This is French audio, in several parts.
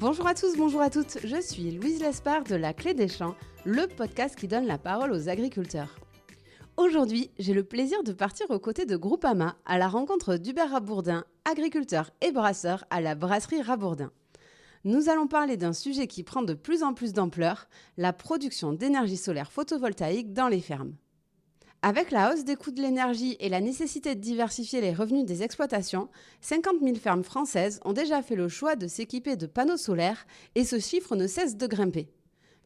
Bonjour à tous, bonjour à toutes, je suis Louise Lespard de La Clé des Champs, le podcast qui donne la parole aux agriculteurs. Aujourd'hui, j'ai le plaisir de partir aux côtés de Groupama à la rencontre d'Hubert Rabourdin, agriculteur et brasseur à la brasserie Rabourdin. Nous allons parler d'un sujet qui prend de plus en plus d'ampleur, la production d'énergie solaire photovoltaïque dans les fermes. Avec la hausse des coûts de l'énergie et la nécessité de diversifier les revenus des exploitations, 50 000 fermes françaises ont déjà fait le choix de s'équiper de panneaux solaires et ce chiffre ne cesse de grimper.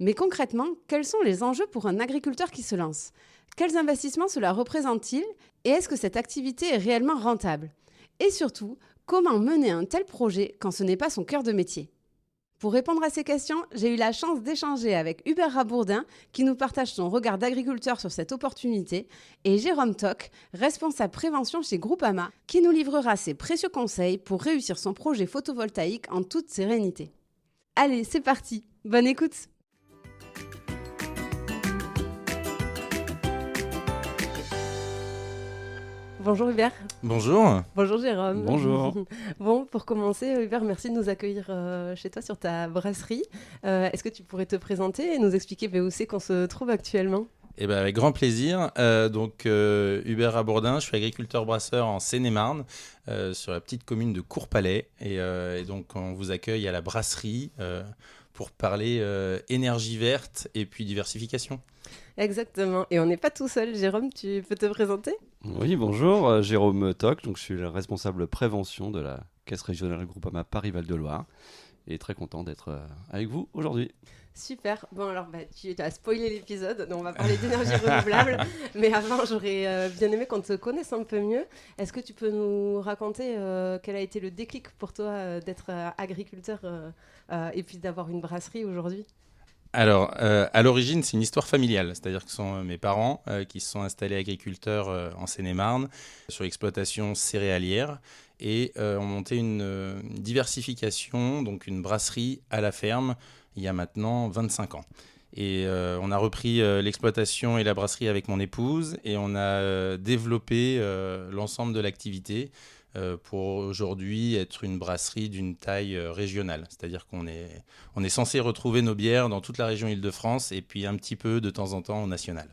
Mais concrètement, quels sont les enjeux pour un agriculteur qui se lance ? Quels investissements cela représente-t-il ? Et est-ce que cette activité est réellement rentable ? Et surtout, comment mener un tel projet quand ce n'est pas son cœur de métier ? Pour répondre à ces questions, j'ai eu la chance d'échanger avec Hubert Rabourdin, qui nous partage son regard d'agriculteur sur cette opportunité, et Jérôme Toc, responsable prévention chez Groupama, qui nous livrera ses précieux conseils pour réussir son projet photovoltaïque en toute sérénité. Allez, c'est parti, bonne écoute! Bonjour Hubert. Bonjour. Bonjour Jérôme. Bonjour. Bon, pour commencer, Hubert, merci de nous accueillir chez toi sur ta brasserie. Est-ce que tu pourrais te présenter et nous expliquer où c'est qu'on se trouve actuellement ? Eh ben, avec grand plaisir. Hubert Rabourdin, je suis agriculteur-brasseur en Seine-et-Marne, sur la petite commune de Courpalais. Et donc, on vous accueille à la brasserie pour parler énergie verte et puis diversification. Exactement. Et on n'est pas tout seul. Jérôme, tu peux te présenter ? Oui, bonjour, Jérôme Toc, donc je suis le responsable prévention de la Caisse régionale Groupama Paris-Val-de-Loire et très content d'être avec vous aujourd'hui. Super. Bon, alors, tu as spoilé l'épisode, donc on va parler d'énergie renouvelable. Mais avant, j'aurais bien aimé qu'on te connaisse un peu mieux. Est-ce que tu peux nous raconter quel a été le déclic pour toi d'être agriculteur et puis d'avoir une brasserie aujourd'hui ? Alors, à l'origine, c'est une histoire familiale. C'est-à-dire que ce sont mes parents qui se sont installés agriculteurs en Seine-et-Marne sur l'exploitation céréalière et ont monté une diversification, donc une brasserie à la ferme, il y a maintenant 25 ans. Et on a repris l'exploitation et la brasserie avec mon épouse et on a développé l'ensemble de l'activité pour aujourd'hui être une brasserie d'une taille régionale. C'est-à-dire qu'on est censé retrouver nos bières dans toute la région Île-de-France et puis un petit peu de temps en temps au national.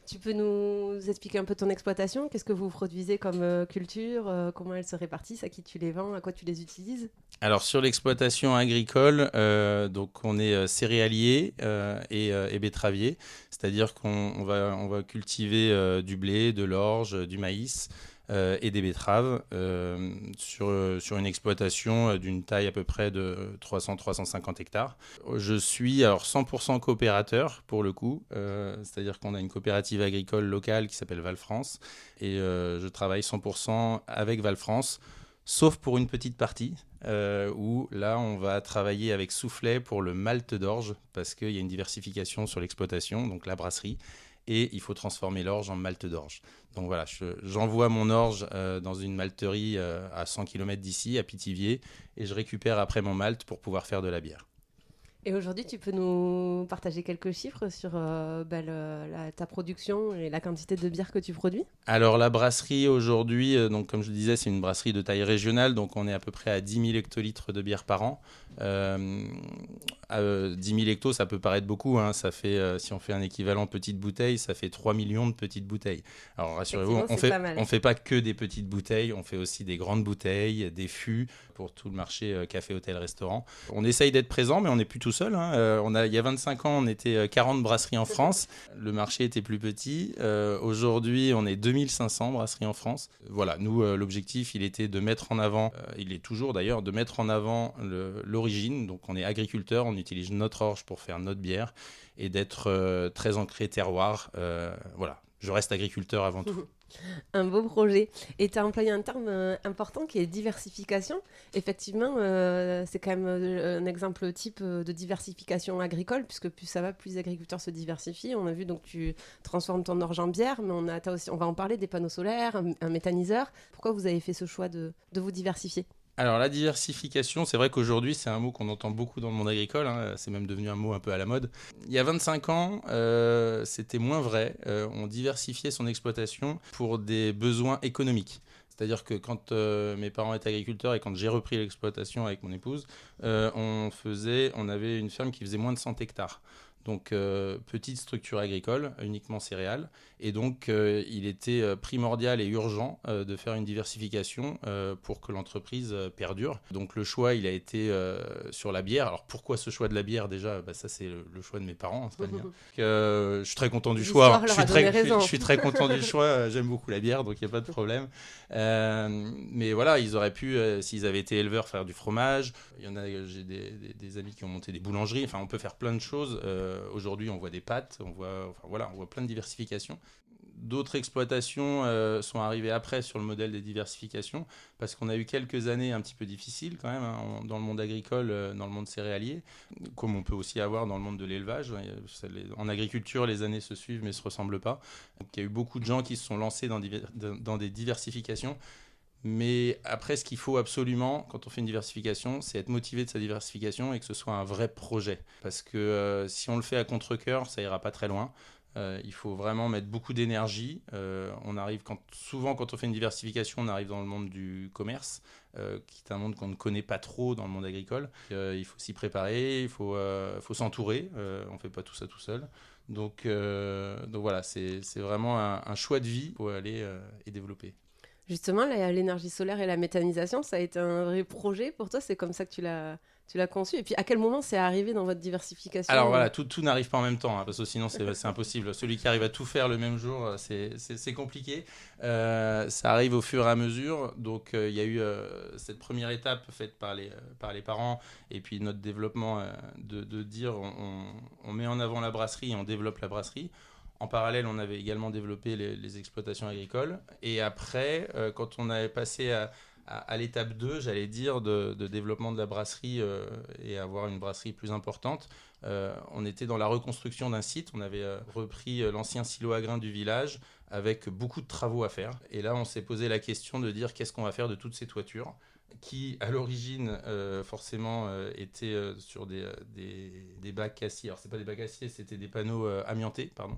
Tu peux nous expliquer un peu ton exploitation ? Qu'est-ce que vous produisez comme culture ? Comment elles se répartissent ? À qui tu les vends ? À quoi tu les utilises ? Alors sur l'exploitation agricole, donc on est céréalier et betteravier. C'est-à-dire qu'on va cultiver du blé, de l'orge, du maïs. Et des betteraves sur une exploitation d'une taille à peu près de 300-350 hectares. Je suis alors 100% coopérateur pour le coup, c'est-à-dire qu'on a une coopérative agricole locale qui s'appelle Val-France et je travaille 100% avec Val-France, sauf pour une petite partie où là on va travailler avec Soufflet pour le malt d'orge parce qu'il y a une diversification sur l'exploitation, donc la brasserie. Et il faut transformer l'orge en malt d'orge. Donc voilà, j'envoie mon orge dans une malterie à 100 km d'ici, à Pithiviers, et je récupère après mon malt pour pouvoir faire de la bière. Et aujourd'hui, tu peux nous partager quelques chiffres sur ta production et la quantité de bière que tu produis ? Alors la brasserie aujourd'hui, donc comme je le disais, c'est une brasserie de taille régionale, donc on est à peu près à 10 000 hectolitres de bière par an. 10 000 hectos, ça peut paraître beaucoup, hein. Ça fait, si on fait un équivalent petite bouteille, ça fait 3 millions de petites bouteilles. Alors rassurez-vous, on fait pas que des petites bouteilles, on fait aussi des grandes bouteilles, des fûts pour tout le marché café, hôtel, restaurant. On essaye d'être présent, mais on n'est plus tout seul, hein. Il y a 25 ans, on était 40 brasseries en France. Le marché était plus petit. Aujourd'hui, on est 2500 brasseries en France. Voilà, nous, l'objectif, il était de mettre en avant, il est toujours d'ailleurs, de mettre en avant l'origine. Donc, on est agriculteur, on utilise notre orge pour faire notre bière et d'être très ancré terroir. Voilà, je reste agriculteur avant tout. Un beau projet. Et tu as employé un terme important qui est diversification. Effectivement, c'est quand même un exemple type de diversification agricole, puisque plus ça va, plus les agriculteurs se diversifient. On a vu, donc tu transformes ton orge en bière, mais on va en parler, des panneaux solaires, un méthaniseur. Pourquoi vous avez fait ce choix de vous diversifier ? Alors la diversification, c'est vrai qu'aujourd'hui c'est un mot qu'on entend beaucoup dans le monde agricole, hein, c'est même devenu un mot un peu à la mode. Il y a 25 ans, c'était moins vrai, on diversifiait son exploitation pour des besoins économiques. C'est-à-dire que quand mes parents étaient agriculteurs et quand j'ai repris l'exploitation avec mon épouse, on avait une ferme qui faisait moins de 100 hectares. Donc petite structure agricole, uniquement céréales. Et donc il était primordial et urgent de faire une diversification pour que l'entreprise perdure. Donc le choix, il a été sur la bière. Alors pourquoi ce choix de la bière déjà? Ça c'est le choix de mes parents, hein, c'est pas le mien. Je suis très content du choix. Je suis très content du choix. J'aime beaucoup la bière, donc il n'y a pas de problème. Mais voilà, ils auraient pu, s'ils avaient été éleveurs, faire du fromage. Il y en a, j'ai des amis qui ont monté des boulangeries. Enfin, on peut faire plein de choses. Aujourd'hui, on voit des pâtes, on voit plein de diversifications. D'autres exploitations sont arrivées après sur le modèle des diversifications parce qu'on a eu quelques années un petit peu difficiles quand même dans le monde agricole, dans le monde céréalier, comme on peut aussi avoir dans le monde de l'élevage. En agriculture, les années se suivent mais ne se ressemblent pas. Donc, il y a eu beaucoup de gens qui se sont lancés dans des diversifications. Mais après, ce qu'il faut absolument, quand on fait une diversification, c'est être motivé de sa diversification et que ce soit un vrai projet. Parce que si on le fait à contre-cœur, ça ira pas très loin. Il faut vraiment mettre beaucoup d'énergie. Souvent, quand on fait une diversification, on arrive dans le monde du commerce, qui est un monde qu'on ne connaît pas trop dans le monde agricole. Il faut s'y préparer, il faut s'entourer. On ne fait pas tout ça tout seul. Donc voilà, c'est vraiment un choix de vie pour aller et développer. Justement, l'énergie solaire et la méthanisation, ça a été un vrai projet pour toi? C'est comme ça que tu l'as conçu? Et puis, à quel moment c'est arrivé dans votre diversification? Alors voilà, tout n'arrive pas en même temps, hein, parce que sinon c'est impossible. Celui qui arrive à tout faire le même jour, c'est compliqué. Ça arrive au fur et à mesure. Donc il y a eu cette première étape faite par les parents, et puis notre développement de dire on met en avant la brasserie et on développe la brasserie. En parallèle, on avait également développé les exploitations agricoles. Et après, quand on avait passé à l'étape 2, j'allais dire, de développement de la brasserie et avoir une brasserie plus importante, on était dans la reconstruction d'un site. On avait repris l'ancien silo à grains du village avec beaucoup de travaux à faire. Et là, on s'est posé la question de dire qu'est-ce qu'on va faire de toutes ces toitures qui, à l'origine, forcément, étaient sur des bacs acier. Alors, ce n'est pas des bacs acier, c'était des panneaux amiantés, pardon.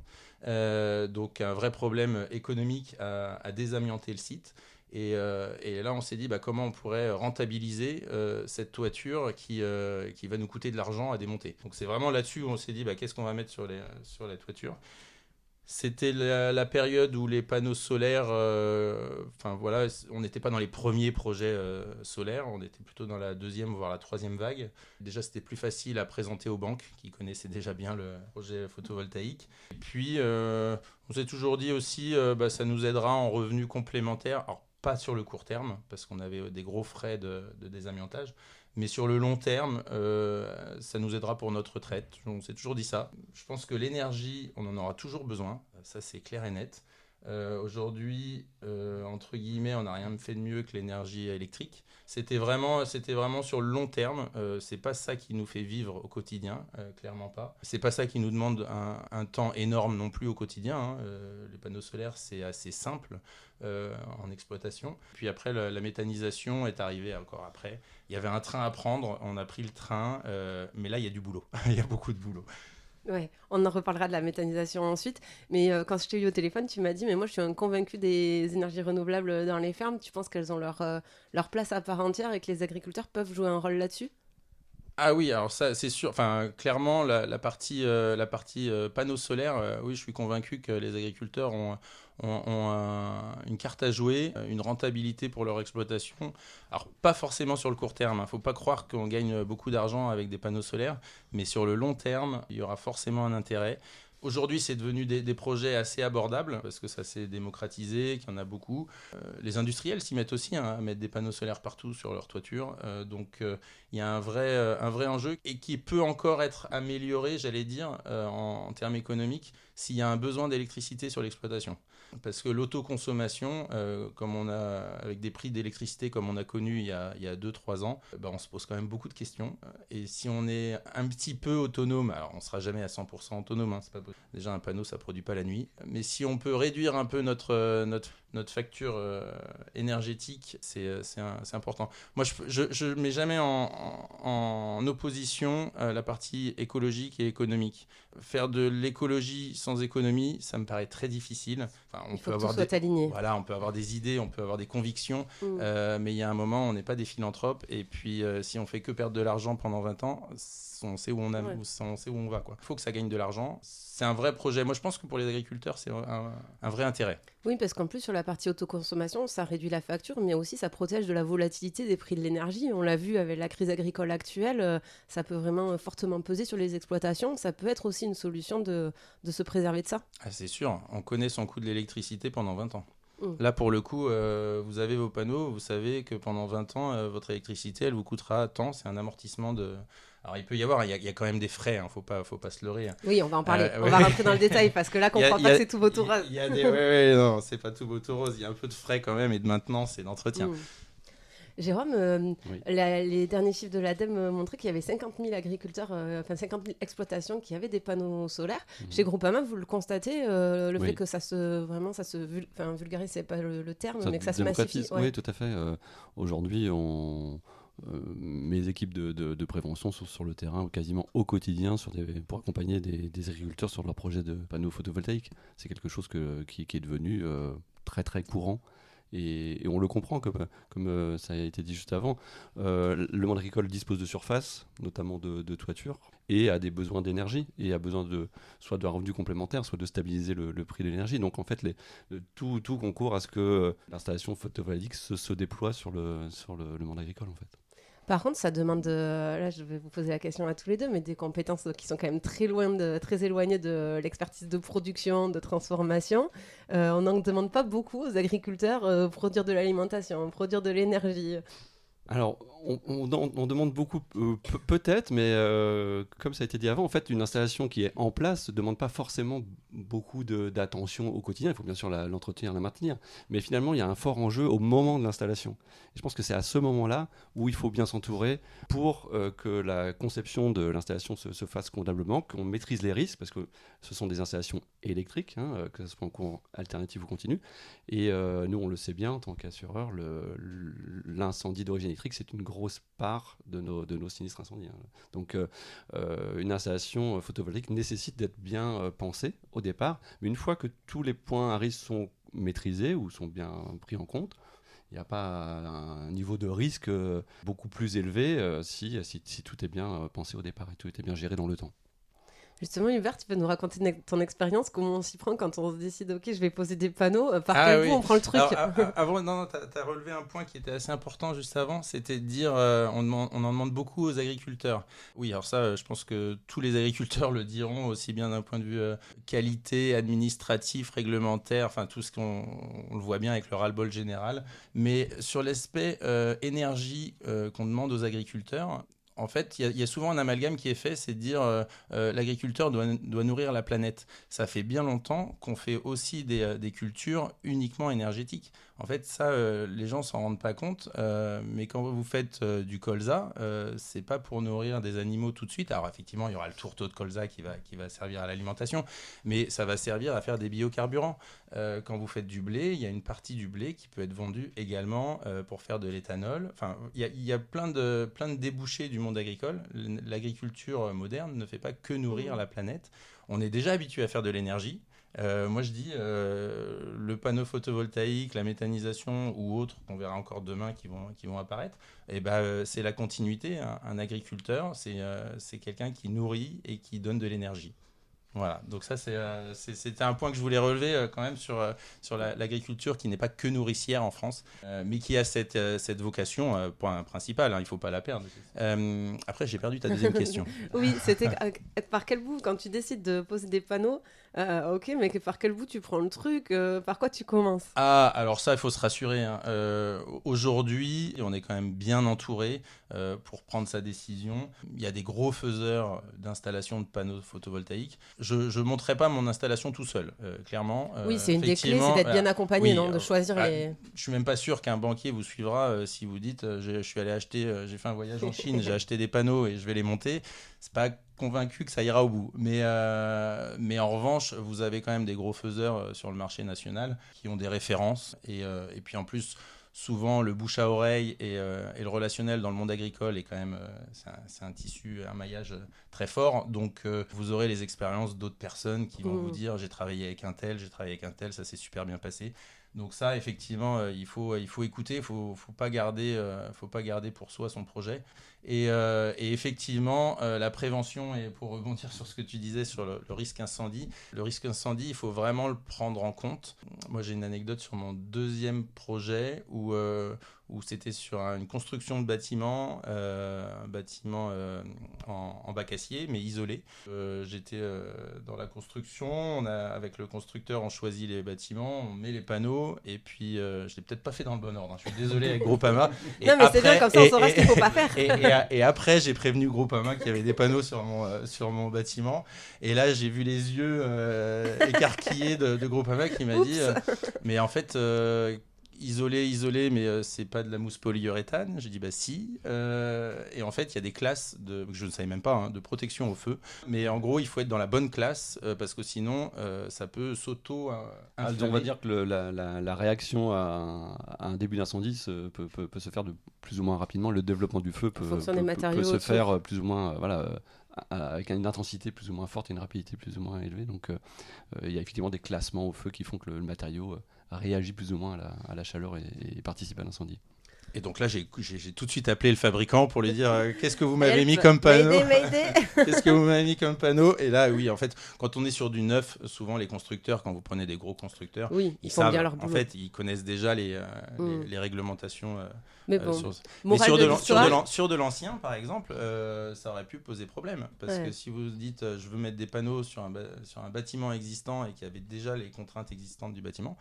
Donc, un vrai problème économique à désamianter le site. Et là, on s'est dit comment on pourrait rentabiliser cette toiture qui va nous coûter de l'argent à démonter. Donc, c'est vraiment là-dessus où on s'est dit qu'est-ce qu'on va mettre sur la toiture. C'était la période où les panneaux solaires, on n'était pas dans les premiers projets solaires, on était plutôt dans la deuxième, voire la troisième vague. Déjà, c'était plus facile à présenter aux banques qui connaissaient déjà bien le projet photovoltaïque. Et puis, on s'est toujours dit aussi, ça nous aidera en revenus complémentaires. Alors, pas sur le court terme, parce qu'on avait des gros frais de désamiantage. Mais sur le long terme, ça nous aidera pour notre retraite. On s'est toujours dit ça. Je pense que l'énergie, on en aura toujours besoin. Ça, c'est clair et net. Aujourd'hui, entre guillemets, on n'a rien fait de mieux que l'énergie électrique. C'était vraiment sur le long terme. C'est pas ça qui nous fait vivre au quotidien, clairement pas. C'est pas ça qui nous demande un temps énorme non plus au quotidien. Hein. Les panneaux solaires, c'est assez simple en exploitation. Puis après, la méthanisation est arrivée encore après. Il y avait un train à prendre, on a pris le train, mais là, il y a du boulot. Il y a beaucoup de boulot. Ouais, on en reparlera de la méthanisation ensuite. Mais quand je t'ai eu au téléphone, tu m'as dit, mais moi, je suis un convaincu des énergies renouvelables dans les fermes. Tu penses qu'elles ont leur place à part entière et que les agriculteurs peuvent jouer un rôle là-dessus? Ah oui, alors ça, c'est sûr. Enfin, clairement, la partie panneaux solaires, oui, je suis convaincu que les agriculteurs ont une carte à jouer, une rentabilité pour leur exploitation. Alors, pas forcément sur le court terme. Il ne faut pas croire qu'on gagne beaucoup d'argent avec des panneaux solaires, mais sur le long terme, il y aura forcément un intérêt. Aujourd'hui, c'est devenu des projets assez abordables parce que ça s'est démocratisé, qu'il y en a beaucoup. Les industriels s'y mettent aussi à mettre des panneaux solaires partout sur leur toiture. Donc, il y a un vrai enjeu et qui peut encore être amélioré, j'allais dire, en termes économiques, s'il y a un besoin d'électricité sur l'exploitation. Parce que l'autoconsommation, comme on a, avec des prix d'électricité comme on a connu il y a 2-3 ans, on se pose quand même beaucoup de questions. Et si on est un petit peu autonome, alors on ne sera jamais à 100% autonome, hein, c'est pas possible. Déjà un panneau ça ne produit pas la nuit, mais si on peut réduire un peu notre notre facture énergétique, c'est important. Moi, je mets jamais en opposition la partie écologique et économique. Faire de l'écologie sans économie, ça me paraît très difficile. Enfin, Il faut que tout soit aligné. Voilà, on peut avoir des idées, on peut avoir des convictions, mais il y a un moment, on n'est pas des philanthropes. Et puis, si on fait que perdre de l'argent pendant 20 ans, on sait où on va, quoi. Il faut que ça gagne de l'argent. C'est un vrai projet. Moi, je pense que pour les agriculteurs, c'est un vrai intérêt. Oui, parce qu'en plus, sur la partie autoconsommation, ça réduit la facture, mais aussi ça protège de la volatilité des prix de l'énergie. On l'a vu avec la crise agricole actuelle, ça peut vraiment fortement peser sur les exploitations. Ça peut être aussi une solution de se préserver de ça. Ah, c'est sûr. On connaît son coût de l'électricité pendant 20 ans. Là, pour le coup, vous avez vos panneaux, vous savez que pendant 20 ans, votre électricité, elle vous coûtera tant. C'est un amortissement de... Alors, il peut y avoir, il y a quand même des frais, faut pas se leurrer. Oui, on va en parler. On va rentrer dans le détail parce que là, on ne croit pas que c'est tout beau tout rose. Non, c'est pas tout beau tout rose. Il y a un peu de frais quand même et de maintenance et d'entretien. Jérôme, les derniers chiffres de l'ADEME montraient qu'il y avait 50 000 agriculteurs, 50 000 exploitations qui avaient des panneaux solaires. Chez Groupama, vous le constatez, fait que ça se vulgarise, c'est pas le terme, mais que ça se massifie. Oui, tout à fait. Aujourd'hui, mes équipes de prévention sont sur le terrain quasiment au quotidien pour accompagner des agriculteurs sur leurs projets de panneaux photovoltaïques. C'est quelque chose qui est devenu très très courant. Et on le comprend, comme ça a été dit juste avant. Le monde agricole dispose de surface, notamment de toiture, et a des besoins d'énergie, et a besoin soit d'un revenu complémentaire, soit de stabiliser le prix de l'énergie. Donc en fait, tout concourt à ce que l'installation photovoltaïque se déploie sur le monde agricole, en fait. Par contre, ça demande, là je vais vous poser la question à tous les deux, mais des compétences qui sont quand même très éloignées de l'expertise de production, de transformation. On n'en demande pas beaucoup aux agriculteurs, produire de l'alimentation, produire de l'énergie. Alors, on demande beaucoup, peut-être, mais comme ça a été dit avant, en fait, une installation qui est en place ne demande pas forcément beaucoup d'attention au quotidien. Il faut bien sûr l'entretenir, la maintenir. Mais finalement, il y a un fort enjeu au moment de l'installation. Et je pense que c'est à ce moment-là où il faut bien s'entourer pour que la conception de l'installation se fasse convenablement, qu'on maîtrise les risques, parce que ce sont des installations électriques, que ce soit en courant alternatif ou continu. Et nous, on le sait bien en tant qu'assureur, l'incendie d'origine électrique, c'est une grosse part de nos sinistres incendies. Donc, une installation photovoltaïque nécessite d'être bien pensée au départ, mais une fois que tous les points à risque sont maîtrisés ou sont bien pris en compte, il n'y a pas un niveau de risque beaucoup plus élevé si tout est bien pensé au départ et tout est bien géré dans le temps. Justement, Hubert, tu peux nous raconter ton expérience, comment on s'y prend quand on se décide, ok, je vais poser des panneaux, par quel bout on prend le truc? Alors, tu as relevé un point qui était assez important juste avant, c'était de dire, on en demande beaucoup aux agriculteurs. Oui, alors ça, je pense que tous les agriculteurs le diront, aussi bien d'un point de vue qualité, administratif, réglementaire, enfin tout ce qu'on le voit bien avec le ras-le-bol général. Mais sur l'aspect énergie qu'on demande aux agriculteurs, en fait, il y a souvent un amalgame qui est fait, c'est de dire l'agriculteur doit nourrir la planète. Ça fait bien longtemps qu'on fait aussi des cultures uniquement énergétiques. En fait, ça, les gens s'en rendent pas compte, mais quand vous faites du colza, c'est pas pour nourrir des animaux tout de suite. Alors effectivement, il y aura le tourteau de colza qui va servir à l'alimentation, mais ça va servir à faire des biocarburants. Quand vous faites du blé, il y a une partie du blé qui peut être vendue également pour faire de l'éthanol. Enfin, il y a plein de débouchés du monde agricole. L'agriculture moderne ne fait pas que nourrir la planète. On est déjà habitué à faire de l'énergie. Moi je dis le panneau photovoltaïque, la méthanisation ou autres qu'on verra encore demain qui vont apparaître, c'est la continuité. Un agriculteur, c'est quelqu'un qui nourrit et qui donne de l'énergie. Voilà, donc ça c'était un point que je voulais relever quand même sur l'agriculture qui n'est pas que nourricière en France, mais qui a cette vocation, point principal, il ne faut pas la perdre. Après, j'ai perdu ta deuxième question. Oui, c'était par quel bout, quand tu décides de poser des panneaux, ok, mais par quel bout tu prends le truc, par quoi tu commences? Ah, alors ça, il faut se rassurer. Aujourd'hui, on est quand même bien entouré pour prendre sa décision. Il y a des gros faiseurs d'installation de panneaux photovoltaïques. Je ne monterai pas mon installation tout seul, clairement. Oui, c'est une des clés, c'est d'être bien accompagné, non, de choisir les... Je suis même pas sûr qu'un banquier vous suivra si vous dites je suis allé acheter, j'ai fait un voyage en Chine, j'ai acheté des panneaux et je vais les monter. C'est pas convaincu que ça ira au bout. Mais en revanche, vous avez quand même des gros faiseurs sur le marché national qui ont des références. Et puis en plus, souvent, le bouche à oreille et le relationnel dans le monde agricole est quand même, c'est un tissu, un maillage très fort. Donc, vous aurez les expériences d'autres personnes qui vont vous dire, j'ai travaillé avec un tel, ça s'est super bien passé. Donc ça, effectivement, il faut écouter, faut pas garder pour soi son projet. Et effectivement, la prévention, et pour rebondir sur ce que tu disais sur le risque incendie, il faut vraiment le prendre en compte. Moi, j'ai une anecdote sur mon deuxième projet où c'était sur une construction de bâtiment, en bac acier, mais isolé. J'étais dans la construction, avec le constructeur, on choisit les bâtiments, on met les panneaux, et puis je ne l'ai peut-être pas fait dans le bon ordre. Je suis désolé avec Groupama. Non, mais c'est bien, comme ça on saura ce qu'il ne faut pas faire. Et après, j'ai prévenu Groupama qu'il y avait des panneaux sur mon bâtiment. Et là, j'ai vu les yeux écarquillés de Groupama qui m'a dit mais en fait, isolé, mais c'est pas de la mousse polyuréthane. J'ai dit bah si. Et en fait, il y a des classes que je ne savais même pas, de protection au feu. Mais en gros, il faut être dans la bonne classe parce que sinon, ça peut on va dire que la réaction à un début d'incendie peut se faire de plus ou moins rapidement. Le développement du feu peut se faire plus ou moins avec une intensité plus ou moins forte et une rapidité plus ou moins élevée. Donc il y a effectivement des classements au feu qui font que le matériau réagit plus ou moins à la chaleur et participe à l'incendie. Et donc là, j'ai tout de suite appelé le fabricant pour lui dire qu'est-ce que vous m'avez mis comme panneau. Qu'est-ce que vous m'avez mis comme panneau. Et là, oui, en fait, quand on est sur du neuf, souvent les constructeurs, quand vous prenez des gros constructeurs, ils font bien leur boulot. En fait, ils connaissent déjà les réglementations. Mais bon, mais sur de l'ancien, par exemple, ça aurait pu poser problème. Parce que si vous dites je veux mettre des panneaux sur un bâtiment existant et qu'il y avait déjà les contraintes existantes du bâtiment,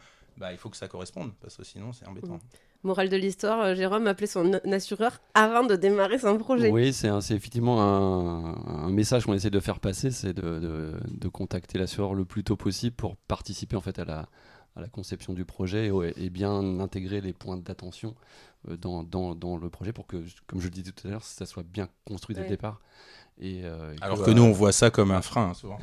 il faut que ça corresponde, parce que sinon c'est embêtant. Morale de l'histoire, Jérôme appelait son assureur avant de démarrer son projet. Oui, c'est effectivement un message qu'on essaie de faire passer, c'est de contacter l'assureur le plus tôt possible pour participer en fait à la conception du projet et bien intégrer les points d'attention dans le projet pour que, comme je le disais tout à l'heure, ça soit bien construit dès le départ. Alors que nous on voit ça comme un frein souvent.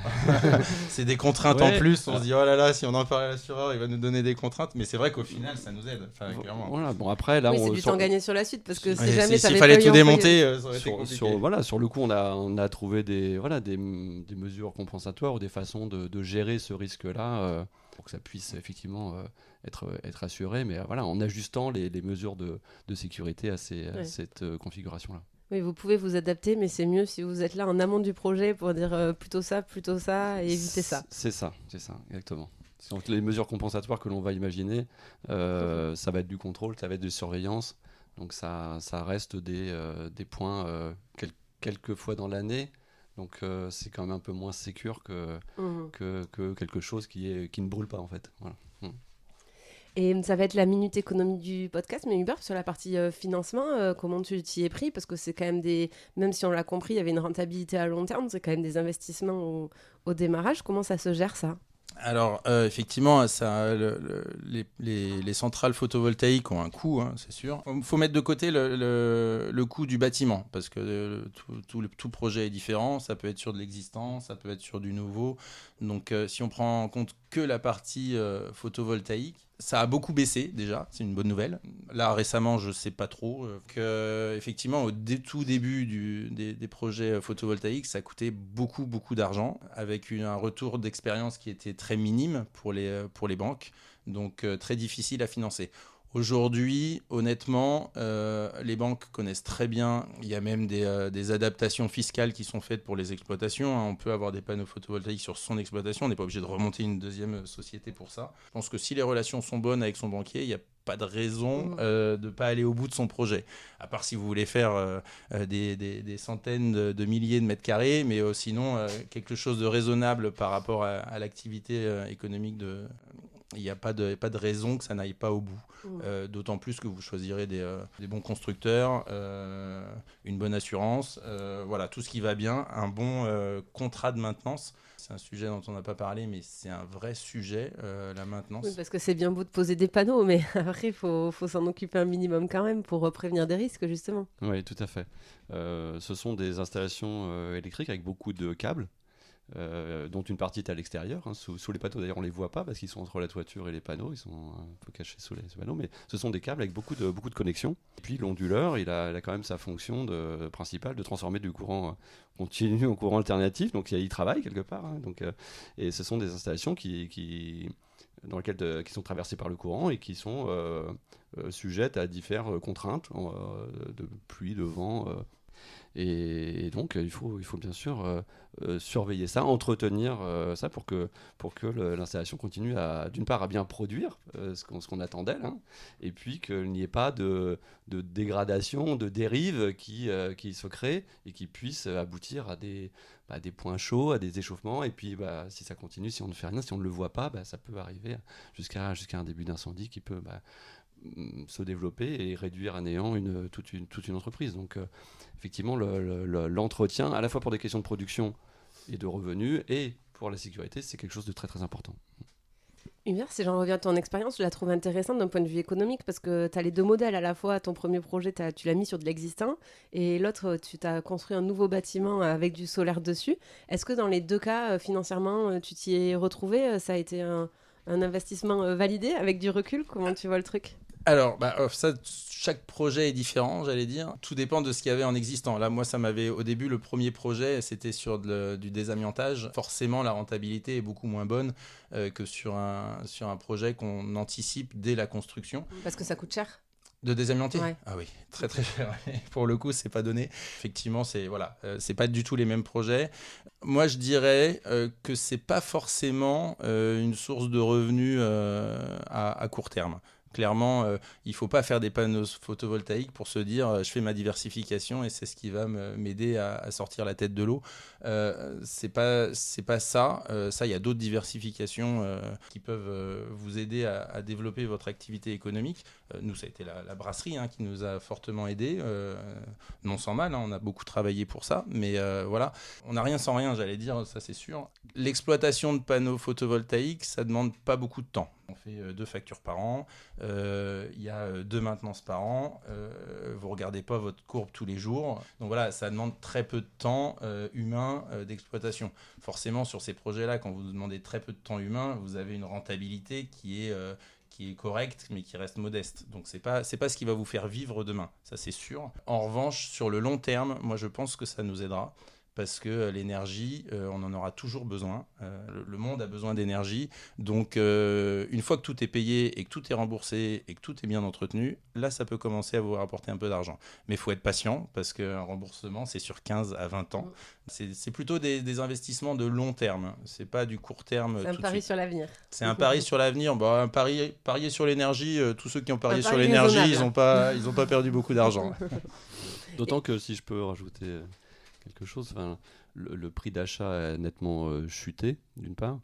C'est des contraintes en plus, on se dit oh là là, si on en parle à l'assureur il va nous donner des contraintes, mais c'est vrai qu'au final ça nous aide, clairement. Voilà, bon après là c'est du temps gagné sur la suite parce que si jamais s'il fallait tout démonter ça aurait été compliqué. Sur le coup on a trouvé des mesures compensatoires ou des façons de gérer ce risque là pour que ça puisse effectivement être assuré, mais en ajustant les mesures de sécurité à cette configuration là. Oui, vous pouvez vous adapter, mais c'est mieux si vous êtes là en amont du projet pour dire plutôt ça, et éviter ça. C'est ça, exactement. Donc, les mesures compensatoires que l'on va imaginer, ça va être du contrôle, ça va être de surveillance. Donc ça reste des points quelques fois dans l'année. Donc c'est quand même un peu moins sécure que quelque chose qui ne brûle pas en fait. Voilà. Et ça va être la minute économie du podcast, mais Hubert, sur la partie financement, comment tu t'y es pris ? Parce que c'est quand même même si on l'a compris, il y avait une rentabilité à long terme, c'est quand même des investissements au démarrage. Comment ça se gère ça ? Alors, effectivement, les centrales photovoltaïques ont un coût, c'est sûr. Il faut mettre de côté le coût du bâtiment, parce que tout projet est différent. Ça peut être sur de l'existant, ça peut être sur du nouveau. Donc, si on prend en compte que la partie photovoltaïque, ça a beaucoup baissé déjà, c'est une bonne nouvelle. Là récemment, je ne sais pas trop, effectivement au tout début des projets photovoltaïques, ça coûtait beaucoup d'argent, avec un retour d'expérience qui était très minime pour les banques, donc très difficile à financer. Aujourd'hui, honnêtement, les banques connaissent très bien. Il y a même des adaptations fiscales qui sont faites pour les exploitations. On peut avoir des panneaux photovoltaïques sur son exploitation. On n'est pas obligé de remonter une deuxième société pour ça. Je pense que si les relations sont bonnes avec son banquier, il n'y a pas de raison de ne pas aller au bout de son projet. À part si vous voulez faire des centaines de milliers de mètres carrés, mais sinon, quelque chose de raisonnable par rapport à l'activité économique il n'y a pas de raison que ça n'aille pas au bout. D'autant plus que vous choisirez des bons constructeurs, une bonne assurance, voilà, tout ce qui va bien, un bon contrat de maintenance. C'est un sujet dont on n'a pas parlé, mais c'est un vrai sujet, la maintenance. Oui, parce que c'est bien beau de poser des panneaux, mais après, il faut s'en occuper un minimum quand même pour prévenir des risques, justement. Oui, tout à fait. Ce sont des installations électriques avec beaucoup de câbles. Dont une partie est à l'extérieur, hein, sous les panneaux. D'ailleurs, on les voit pas parce qu'ils sont entre la toiture et les panneaux. Ils sont un peu cachés sous les panneaux, mais ce sont des câbles avec beaucoup de connexions. Et puis l'onduleur, il a quand même sa fonction principale de transformer du courant continu en courant alternatif. Donc il travaille quelque part. Hein, et ce sont des installations qui sont traversées par le courant et qui sont sujettes à diverses contraintes de pluie, de vent. Et donc, il faut bien sûr surveiller ça, entretenir ça pour que l'installation continue d'une part à bien produire ce qu'on attend d'elle, hein, et puis qu'il n'y ait pas de dégradation, de dérive qui se créent et qui puissent aboutir à des points chauds, à des échauffements. Et puis, si ça continue, si on ne fait rien, si on ne le voit pas, ça peut arriver jusqu'à un début d'incendie qui peut se développer et réduire à néant toute une entreprise. Donc, effectivement, l'entretien, à la fois pour des questions de production et de revenus, et pour la sécurité, c'est quelque chose de très très important. Hubert, si j'en reviens à ton expérience, je la trouve intéressante d'un point de vue économique parce que tu as les deux modèles. À la fois, ton premier projet, tu l'as mis sur de l'existant et l'autre, tu t'as construit un nouveau bâtiment avec du solaire dessus. Est-ce que dans les deux cas, financièrement, tu t'y es retrouvé? Ça a été un investissement validé avec du recul? Comment tu vois le truc? Alors, ça, chaque projet est différent, j'allais dire. Tout dépend de ce qu'il y avait en existant. Là, moi, au début, le premier projet, c'était sur du désamiantage. Forcément, la rentabilité est beaucoup moins bonne que sur un projet qu'on anticipe dès la construction. Parce que ça coûte cher. De désamianter ? Ouais. Ah oui, très très cher. Pour le coup, c'est pas donné. Effectivement, c'est pas du tout les mêmes projets. Moi, je dirais que c'est pas forcément une source de revenus à court terme. Clairement, il ne faut pas faire des panneaux photovoltaïques pour se dire je fais ma diversification et c'est ce qui va m'aider à sortir la tête de l'eau. C'est pas ça. Ça, il y a d'autres diversifications qui peuvent vous aider à développer votre activité économique. Nous, ça a été la brasserie qui nous a fortement aidés. Non sans mal, on a beaucoup travaillé pour ça. Mais voilà, on n'a rien sans rien, j'allais dire, ça c'est sûr. L'exploitation de panneaux photovoltaïques, ça ne demande pas beaucoup de temps. On fait 2 factures par an, il y a 2 maintenances par an, vous ne regardez pas votre courbe tous les jours. Donc voilà, ça demande très peu de temps humain d'exploitation. Forcément, sur ces projets-là, quand vous demandez très peu de temps humain, vous avez une rentabilité qui est correcte, mais qui reste modeste. Donc c'est pas ce qui va vous faire vivre demain, ça c'est sûr. En revanche, sur le long terme, moi je pense que ça nous aidera. Parce que l'énergie, on en aura toujours besoin. Le monde a besoin d'énergie. Donc, une fois que tout est payé et que tout est remboursé et que tout est bien entretenu, là, ça peut commencer à vous rapporter un peu d'argent. Mais il faut être patient parce qu'un remboursement, c'est sur 15 à 20 ans. C'est plutôt des investissements de long terme. C'est pas du court terme. C'est un pari sur l'avenir. C'est un pari sur l'avenir. Parier sur l'énergie, tous ceux qui ont parié sur l'énergie, ils n'ont pas perdu beaucoup d'argent. D'autant que si je peux rajouter quelque chose, le prix d'achat a nettement chuté, d'une part.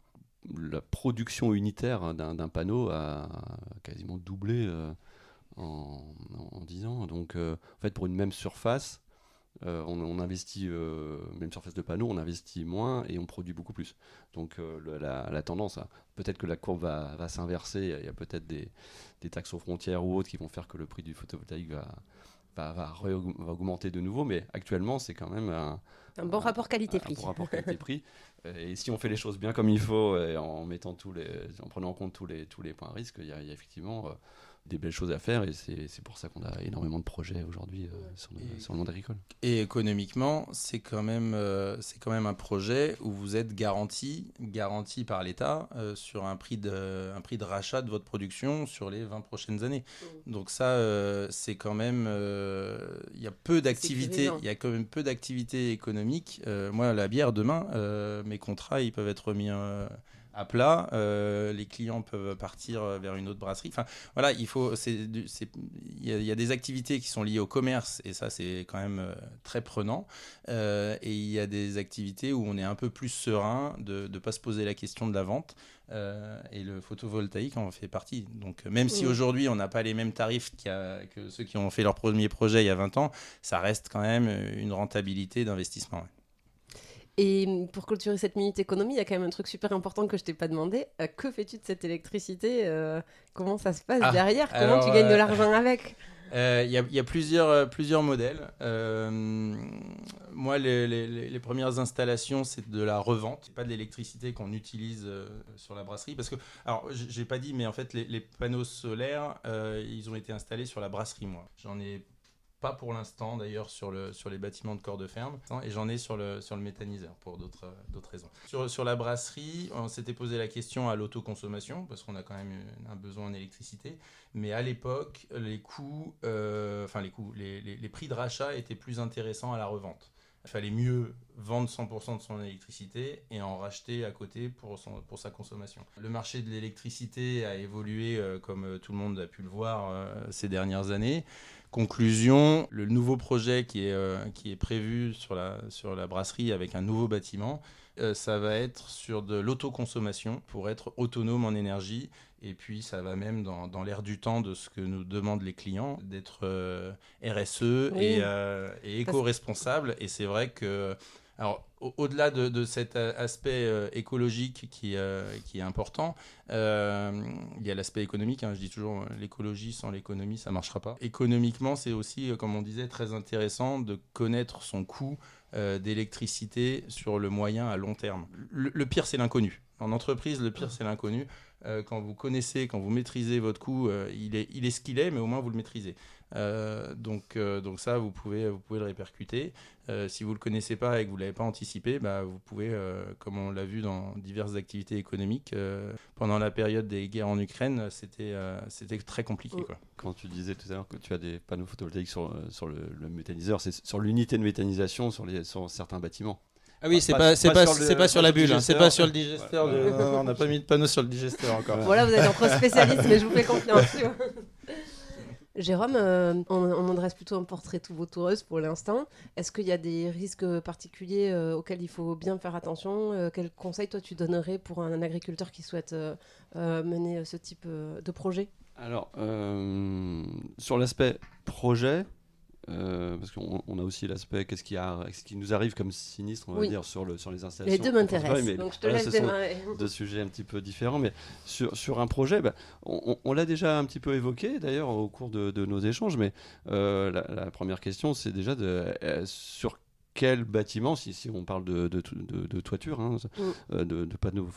La production unitaire d'un panneau a quasiment doublé en 10 ans. Donc, en fait, pour une même surface, on investit, même surface de panneau, on investit moins et on produit beaucoup plus. Donc, la tendance, peut-être que la courbe va s'inverser. Il y a peut-être des taxes aux frontières ou autres qui vont faire que le prix du photovoltaïque va augmenter de nouveau, mais actuellement c'est quand même un bon rapport qualité-prix. Un bon rapport qualité-prix. Et si on fait les choses bien comme il faut, et en prenant en compte tous les points à risque, il y a effectivement des belles choses à faire, et c'est pour ça qu'on a énormément de projets aujourd'hui sur le monde agricole. Et économiquement, c'est quand même un projet où vous êtes garanti par l'État sur un prix de rachat de votre production sur les 20 prochaines années. Donc ça, c'est quand même... il y a peu d'activités, il y a quand même peu d'activités économiques. Moi, la bière, demain, mes contrats, ils peuvent être remis... à plat, les clients peuvent partir vers une autre brasserie. Enfin, voilà, il y a des activités qui sont liées au commerce, et ça, c'est quand même très prenant. Et il y a des activités où on est un peu plus serein de ne pas se poser la question de la vente. Et le photovoltaïque en fait partie. Donc, même si aujourd'hui, on n'a pas les mêmes tarifs que ceux qui ont fait leur premier projet il y a 20 ans, ça reste quand même une rentabilité d'investissement. Ouais. Et pour clôturer cette minute économie, il y a quand même un truc super important que je t'ai pas demandé. Que fais-tu de cette électricité comment ça se passe derrière? Comment tu gagnes de l'argent avec? Il y a plusieurs modèles. Moi, les premières installations, c'est de la revente. C'est pas de l'électricité qu'on utilise sur la brasserie. Parce que, alors, j'ai pas dit, mais en fait, les panneaux solaires, ils ont été installés sur la brasserie, moi. J'en ai pas pour l'instant d'ailleurs sur les bâtiments de corps de ferme, et j'en ai sur le méthaniseur pour d'autres raisons. Sur la brasserie, on s'était posé la question à l'autoconsommation parce qu'on a quand même un besoin en électricité, mais à l'époque les prix de rachat étaient plus intéressants à la revente. Il fallait mieux vendre 100% de son électricité et en racheter à côté pour sa consommation. Le marché de l'électricité a évolué comme tout le monde a pu le voir ces dernières années. Conclusion, le nouveau projet qui est prévu sur la brasserie avec un nouveau bâtiment, ça va être sur de l'autoconsommation pour être autonome en énergie. Et puis, ça va même dans l'air du temps de ce que nous demandent les clients, d'être RSE et éco-responsable. Et c'est vrai que... Alors, au-delà de cet aspect écologique qui est important, il y a l'aspect économique. Je dis toujours, l'écologie sans l'économie, ça ne marchera pas. Économiquement, c'est aussi, comme on disait, très intéressant de connaître son coût d'électricité sur le moyen à long terme. Le pire, c'est l'inconnu. En entreprise, le pire, c'est l'inconnu. Quand vous maîtrisez votre coût, il est ce qu'il est, mais au moins vous le maîtrisez. Donc ça, vous pouvez le répercuter. Si vous ne le connaissez pas et que vous ne l'avez pas anticipé, vous pouvez, comme on l'a vu dans diverses activités économiques, pendant la période des guerres en Ukraine, c'était très compliqué. Quoi. Quand tu disais tout à l'heure que tu as des panneaux photovoltaïques sur le méthaniseur, c'est sur l'unité de méthanisation sur certains bâtiments. Ah oui, c'est pas sur la bulle, c'est pas sur le digesteur. On n'a pas mis de panneau sur le digesteur encore. Voilà, vous êtes entre spécialistes, mais je vous fais confiance. Jérôme, on dresse plutôt un portrait tout vautoureux pour l'instant. Est-ce qu'il y a des risques particuliers auxquels il faut bien faire attention? Quels conseils, toi, tu donnerais pour un agriculteur qui souhaite mener ce type de projet? Alors, sur l'aspect projet, parce qu'on a aussi l'aspect qu'est-ce qui nous arrive comme sinistre, on va dire, sur les installations. Les deux m'intéressent, donc je te laisse démarrer. Ce sont deux sujets un petit peu différents, mais sur un projet, on l'a déjà un petit peu évoqué d'ailleurs au cours de nos échanges, mais la première question, c'est déjà sur quel bâtiment, si on parle de toiture, de panneaux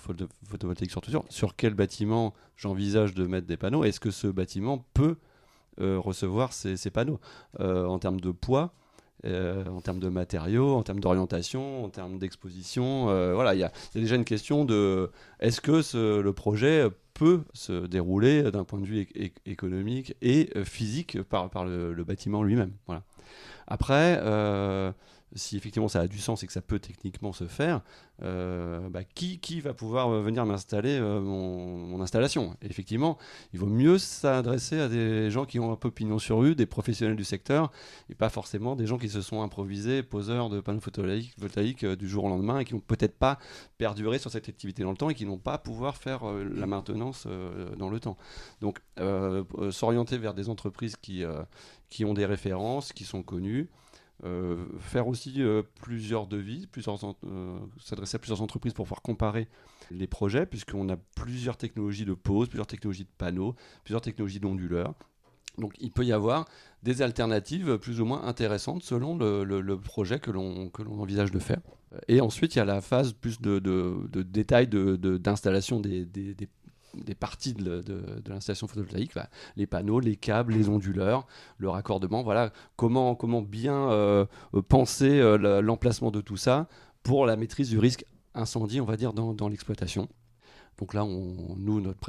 photovoltaïques sur toiture, sur quel bâtiment j'envisage de mettre des panneaux? Est-ce que ce bâtiment peut recevoir ces panneaux en termes de poids, en termes de matériaux, en termes d'orientation, en termes d'exposition. Voilà, il y a déjà une question de est-ce que le projet peut se dérouler d'un point de vue économique et physique par le bâtiment lui-même. Voilà. Après, si effectivement ça a du sens et que ça peut techniquement se faire, qui va pouvoir venir m'installer mon installation? Et effectivement, il vaut mieux s'adresser à des gens qui ont un peu pignon sur rue, des professionnels du secteur, et pas forcément des gens qui se sont improvisés poseurs de panneaux photovoltaïques du jour au lendemain et qui n'ont peut-être pas perduré sur cette activité dans le temps et qui n'ont pas pouvoir faire la maintenance dans le temps. Donc, s'orienter vers des entreprises qui ont des références, qui sont connues, faire aussi plusieurs devis, s'adresser à plusieurs entreprises pour pouvoir comparer les projets, puisqu'on a plusieurs technologies de pose, plusieurs technologies de panneaux, plusieurs technologies d'onduleurs. Donc il peut y avoir des alternatives plus ou moins intéressantes selon le projet que l'on envisage de faire. Et ensuite, il y a la phase plus de détail d'installation des parties de l'installation photovoltaïque, les panneaux, les câbles, les onduleurs, le raccordement, voilà, comment bien penser l'emplacement de tout ça pour la maîtrise du risque incendie, on va dire, dans l'exploitation. Donc là, nous, notre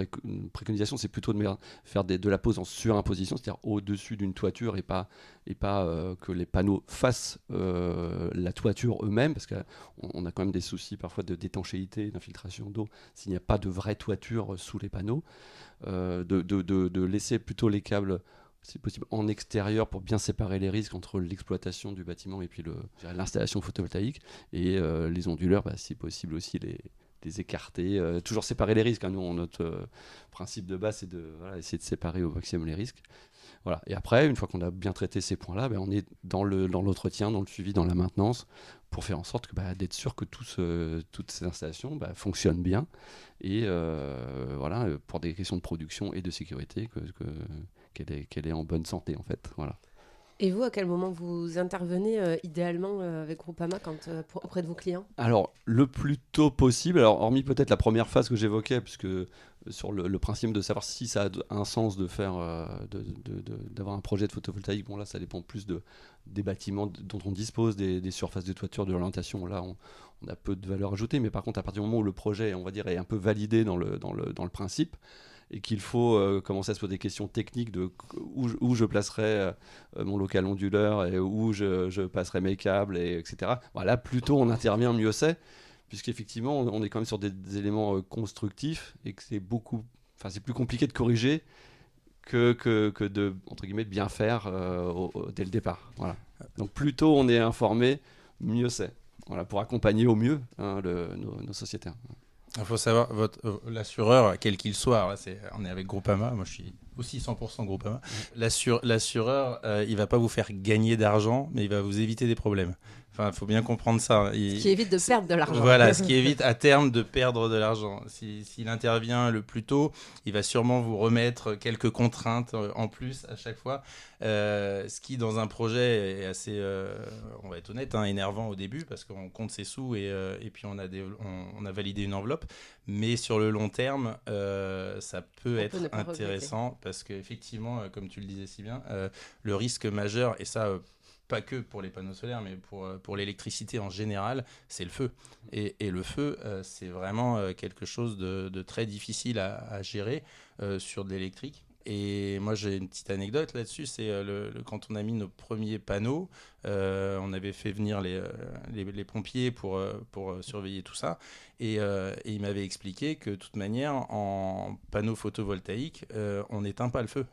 préconisation, c'est plutôt de faire de la pose en surimposition, c'est-à-dire au-dessus d'une toiture et pas que les panneaux fassent la toiture eux-mêmes, parce qu'on a quand même des soucis parfois d'étanchéité, d'infiltration d'eau, s'il n'y a pas de vraie toiture sous les panneaux. De laisser plutôt les câbles, si possible, en extérieur pour bien séparer les risques entre l'exploitation du bâtiment et puis l'installation photovoltaïque. Et les onduleurs, si possible aussi, les écarter, toujours séparer les risques. Nous, notre principe de base, c'est essayer de séparer au maximum les risques. Voilà. Et après, une fois qu'on a bien traité ces points-là, on est dans l'entretien, dans le suivi, dans la maintenance, pour faire en sorte d'être sûr que toutes ces installations fonctionnent bien. Et voilà, pour des questions de production et de sécurité, qu'elle est en bonne santé, en fait. Voilà. Et vous, à quel moment vous intervenez idéalement avec Groupama auprès de vos clients? Alors, le plus tôt possible, alors, hormis peut-être la première phase que j'évoquais, puisque sur le principe de savoir si ça a un sens de faire, d'avoir un projet de photovoltaïque, bon là, ça dépend plus des bâtiments dont on dispose, des surfaces de toiture, de l'orientation. Là, on a peu de valeur ajoutée, mais par contre, à partir du moment où le projet, on va dire, est un peu validé dans le principe, et qu'il faut commencer à se poser des questions techniques de où je placerai mon local onduleur et où je passerai mes câbles, etc. Voilà, plus tôt on intervient, mieux c'est, puisqu'effectivement on est quand même sur des éléments constructifs et que c'est plus compliqué de corriger que de, entre guillemets, de bien faire dès le départ. Voilà. Donc plus tôt on est informé, mieux c'est. Voilà, pour accompagner au mieux nos sociétaires. Il faut savoir, l'assureur, quel qu'il soit, là, on est avec Groupama, moi je suis aussi 100% Groupama, l'assureur, il va pas vous faire gagner d'argent, mais il va vous éviter des problèmes. Enfin, il faut bien comprendre ça. Ce qui évite de perdre de l'argent. Voilà, ce qui évite à terme de perdre de l'argent. S'il intervient le plus tôt, il va sûrement vous remettre quelques contraintes en plus à chaque fois. Ce qui, dans un projet, est assez, on va être honnête, énervant au début parce qu'on compte ses sous et puis on a validé une enveloppe. Mais sur le long terme, ça peut être intéressant parce qu'effectivement, comme tu le disais si bien, le risque majeur, et ça... pas que pour les panneaux solaires, mais pour l'électricité en général, c'est le feu. Et le feu, c'est vraiment quelque chose de très difficile à gérer sur de l'électrique. Et moi, j'ai une petite anecdote là-dessus, c'est quand on a mis nos premiers panneaux, on avait fait venir les pompiers pour surveiller tout ça. Et ils m'avaient expliqué que de toute manière, en panneaux photovoltaïques, on n'éteint pas le feu.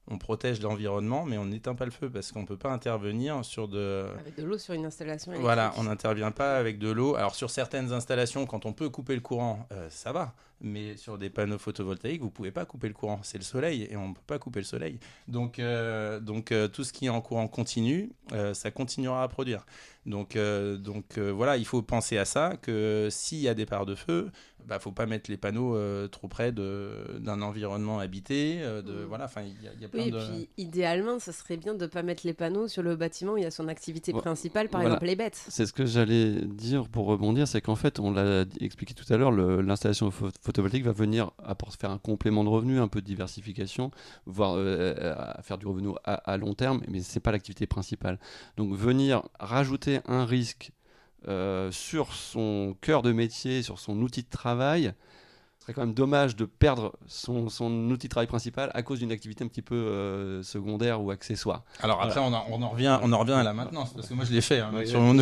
On protège l'environnement, mais on n'éteint pas le feu parce qu'on ne peut pas intervenir avec de l'eau sur une installation électrique. Voilà, on n'intervient pas avec de l'eau. Alors sur certaines installations, quand on peut couper le courant, ça va. Mais sur des panneaux photovoltaïques, vous ne pouvez pas couper le courant. C'est le soleil et on ne peut pas couper le soleil. Donc tout ce qui est en courant continu, ça continuera à produire. Donc voilà, il faut penser à ça, que s'il y a des parts de feu, il ne faut pas mettre les panneaux trop près d'un environnement habité. Voilà, il y a plein oui, de... et puis idéalement, ça serait bien de ne pas mettre les panneaux sur le bâtiment où il y a son activité principale, par voilà. exemple les bêtes. C'est ce que j'allais dire pour rebondir, c'est qu'en fait, on l'a expliqué tout à l'heure, l'installation photovoltaïque va venir faire un complément de revenu, un peu de diversification, voire faire du revenu à long terme, mais ce n'est pas l'activité principale. Donc venir rajouter un risque sur son cœur de métier, sur son outil de travail, ce serait quand même dommage de perdre son outil de travail principal à cause d'une activité un petit peu secondaire ou accessoire. Alors après, voilà. on en revient à la maintenance, parce que moi je l'ai fait sur mon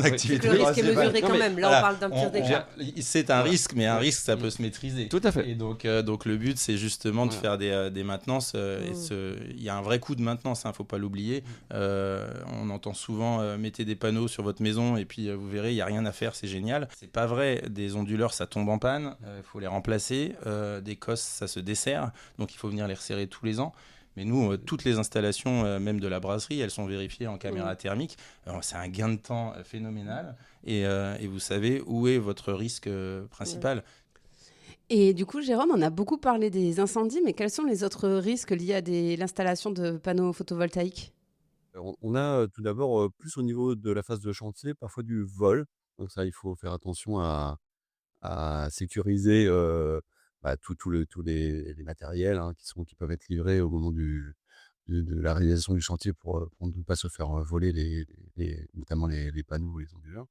activité. Le risque est mesuré quand même. Là, on parle d'un pire des cas. C'est un risque, mais un risque, ça peut se maîtriser. Tout à fait. Et donc le but, c'est justement de faire des maintenances. Il y a un vrai coût de maintenance, il ne faut pas l'oublier. On entend souvent, mettez des panneaux sur votre maison, et puis vous verrez, il n'y a rien à faire, c'est génial. C'est pas vrai, des onduleurs, ça tombe en panne, il faut les remplacer. Des cosses, ça se dessert, donc il faut venir les resserrer tous les ans. Mais nous, toutes les installations, même de la brasserie, elles sont vérifiées en caméra thermique. Alors, c'est un gain de temps phénoménal et vous savez où est votre risque principal. Et du coup, Jérôme, on a beaucoup parlé des incendies, mais quels sont les autres risques liés à l'installation de panneaux photovoltaïques ? On a tout d'abord, plus au niveau de la phase de chantier, parfois du vol. Donc ça, il faut faire attention à sécuriser tous les matériels qui peuvent être livrés au moment de la réalisation du chantier pour ne pas se faire voler notamment les panneaux ou les onduleurs.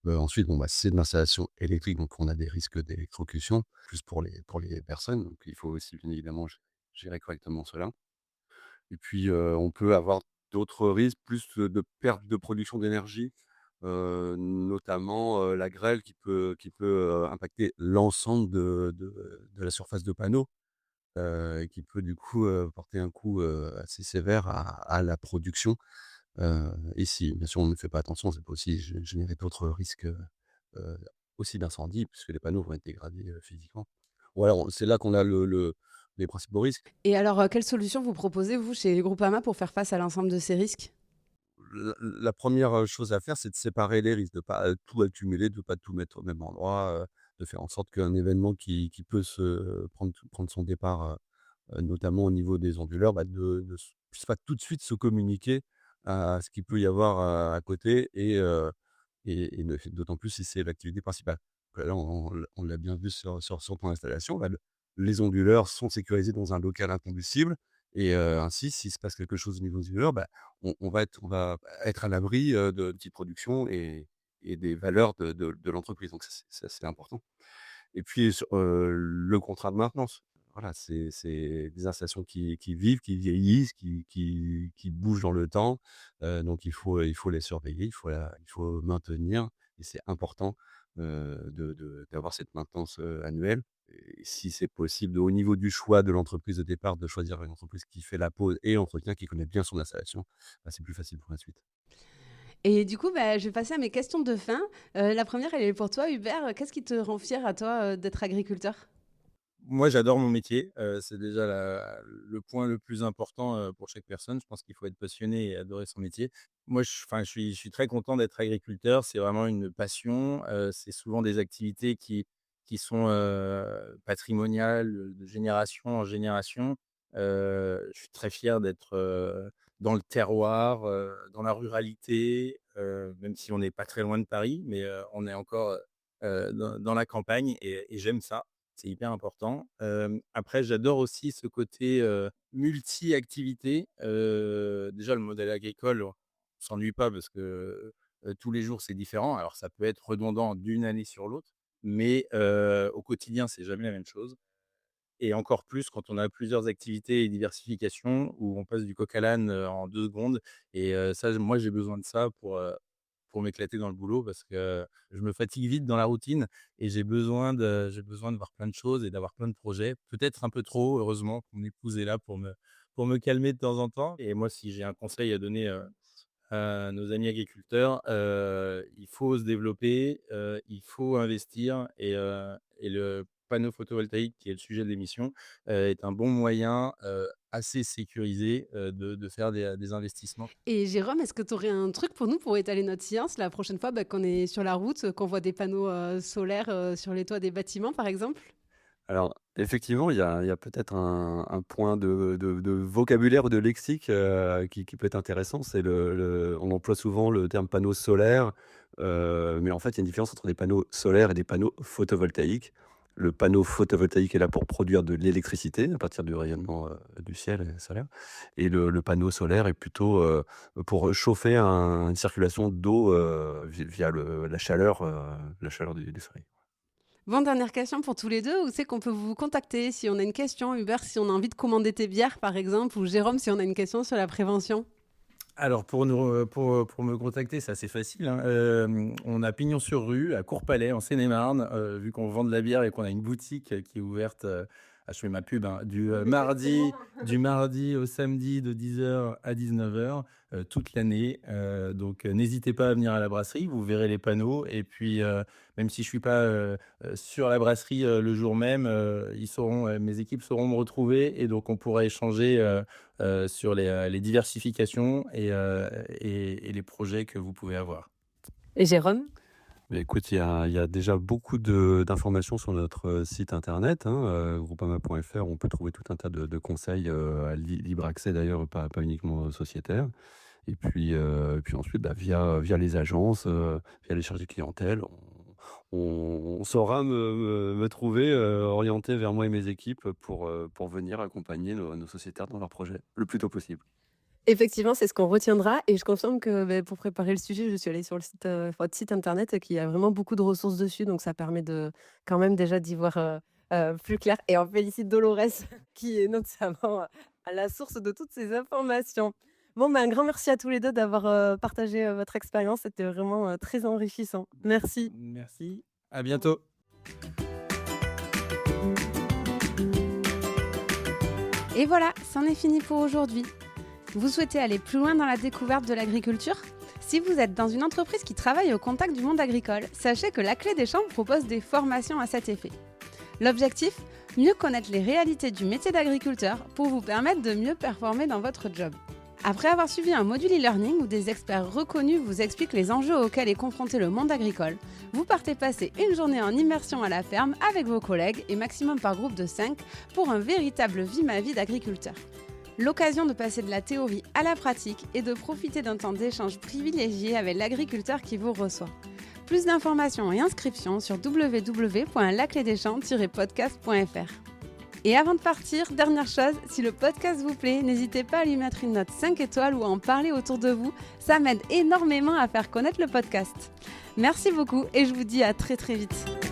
Ensuite, c'est de l'installation électrique, donc on a des risques d'électrocution, plus pour les personnes, donc il faut aussi bien évidemment gérer correctement cela. Et puis, on peut avoir d'autres risques, plus de perte de production d'énergie, notamment, la grêle qui peut impacter l'ensemble de la surface de panneau, et qui peut du coup, porter un coup, assez sévère à la production. Et si bien sûr on ne fait pas attention, ça peut aussi générer d'autres risques, heu, aussi d'incendie puisque les panneaux vont être dégradés, physiquement. Voilà, c'est là qu'on a les principaux risques. Et alors, quelle solution vous proposez, vous, chez Groupama, pour faire face à l'ensemble de ces risques? La 1re chose à faire, c'est de séparer les risques, de pas, tout accumuler, de pas tout mettre au même endroit, de faire en sorte qu'un événement qui peut prendre son départ, notamment au niveau des onduleurs, ne puisse pas tout de suite se communiquer à ce qu'il peut y avoir, à côté et d'autant plus si c'est l'activité principale. Là, on l'a bien vu sur ton installation, les onduleurs sont sécurisés dans un local incombustible et ainsi, s'il se passe quelque chose au niveau des onduleurs, on va être à l'abri, de petites productions et des valeurs de l'entreprise. Donc ça, c'est assez important. Et puis le contrat de maintenance. Voilà, c'est des installations qui vivent, qui vieillissent, qui bougent dans le temps, donc il faut les surveiller, il faut maintenir et c'est important, d'avoir cette maintenance, annuelle et si c'est possible, au niveau du choix de l'entreprise de départ, de choisir une entreprise qui fait la pose et l'entretien, qui connaît bien son installation, c'est plus facile pour la suite. Et du coup, je vais passer à mes questions de fin. La première, elle est pour toi, Hubert. Qu'est-ce qui te rend fier à toi, d'être agriculteur? Moi, j'adore mon métier. C'est déjà le point le plus important pour chaque personne. Je pense qu'il faut être passionné et adorer son métier. Moi, enfin, je suis très content d'être agriculteur. C'est vraiment une passion. C'est souvent des activités qui sont patrimoniales de génération en génération. Je suis très fier d'être dans le terroir, dans la ruralité, même si on n'est pas très loin de Paris, mais on est encore dans la campagne et j'aime ça. C'est hyper important. Après, j'adore aussi ce côté, multi-activités. Déjà, le modèle agricole, on s'ennuie pas parce que, tous les jours, c'est différent. Alors ça peut être redondant d'une année sur l'autre, mais au quotidien, c'est jamais la même chose et encore plus quand on a plusieurs activités et diversification où on passe du coq à l'âne, en 2 secondes et ça, moi, j'ai besoin de ça pour m'éclater dans le boulot parce que je me fatigue vite dans la routine et j'ai besoin de voir plein de choses et d'avoir plein de projets. Peut-être un peu trop, heureusement que mon épouse est là pour me calmer de temps en temps et moi, si j'ai un conseil à donner, à nos amis agriculteurs, il faut se développer, il faut investir et le panneau photovoltaïque, qui est le sujet de l'émission, est un bon moyen, assez sécurisé, de faire des investissements. Et Jérôme, est-ce que tu aurais un truc pour nous pour étaler notre science la prochaine fois qu'on est sur la route, qu'on voit des panneaux solaires sur les toits des bâtiments, par exemple? Alors, effectivement, il y a peut-être un point de vocabulaire ou de lexique, qui peut être intéressant. C'est on emploie souvent le terme panneau solaire, mais en fait, il y a une différence entre des panneaux solaires et des panneaux photovoltaïques. Le panneau photovoltaïque est là pour produire de l'électricité à partir du rayonnement, du ciel, solaire et le panneau solaire est plutôt, pour chauffer une circulation d'eau, via la chaleur du soleil. Bon, dernière question pour tous les deux. Où c'est qu'on peut vous contacter si on a une question? Hubert, si on a envie de commander tes bières, par exemple, ou Jérôme, si on a une question sur la prévention? Alors pour me contacter, c'est assez facile, hein. On a pignon sur rue à Courpalais en Seine-et-Marne, vu qu'on vend de la bière et qu'on a une boutique qui est ouverte, je fais ma pub, hein, du mardi au samedi de 10h à 19h, toute l'année. Donc n'hésitez pas à venir à la brasserie, vous verrez les panneaux et puis, même si je suis pas, sur la brasserie, le jour même, mes équipes sauront me retrouver et donc on pourra échanger, sur les diversifications et les projets que vous pouvez avoir. Et Jérôme? Mais écoute, il y a déjà beaucoup d'informations sur notre site internet, hein, groupama.fr. On peut trouver tout un tas de conseils à libre accès d'ailleurs, pas uniquement sociétaires. Et puis ensuite, via les agences, via les chargés de clientèle, on saura me trouver, orienté vers moi et mes équipes pour venir accompagner nos sociétaires dans leurs projets le plus tôt possible. Effectivement, c'est ce qu'on retiendra et je confirme que pour préparer le sujet, je suis allée sur le site, votre site internet qui a vraiment beaucoup de ressources dessus, donc ça permet de quand même déjà d'y voir plus clair. Et on félicite Dolores qui est notamment à la source de toutes ces informations. Bon, un grand merci à tous les deux d'avoir partagé votre expérience. C'était vraiment très enrichissant. Merci. Merci. À bientôt. Et voilà, c'en est fini pour aujourd'hui. Vous souhaitez aller plus loin dans la découverte de l'agriculture ? Si vous êtes dans une entreprise qui travaille au contact du monde agricole, sachez que la Clé des Champs propose des formations à cet effet. L'objectif ? Mieux connaître les réalités du métier d'agriculteur pour vous permettre de mieux performer dans votre job. Après avoir suivi un module e-learning où des experts reconnus vous expliquent les enjeux auxquels est confronté le monde agricole, vous partez passer une journée en immersion à la ferme avec vos collègues et maximum par groupe de 5 pour un véritable vie-ma-vie d'agriculteur. L'occasion de passer de la théorie à la pratique et de profiter d'un temps d'échange privilégié avec l'agriculteur qui vous reçoit. Plus d'informations et inscriptions sur www.laclédeschamps-podcast.fr. Et avant de partir, dernière chose, si le podcast vous plaît, n'hésitez pas à lui mettre une note 5 étoiles ou à en parler autour de vous. Ça m'aide énormément à faire connaître le podcast. Merci beaucoup et je vous dis à très très vite.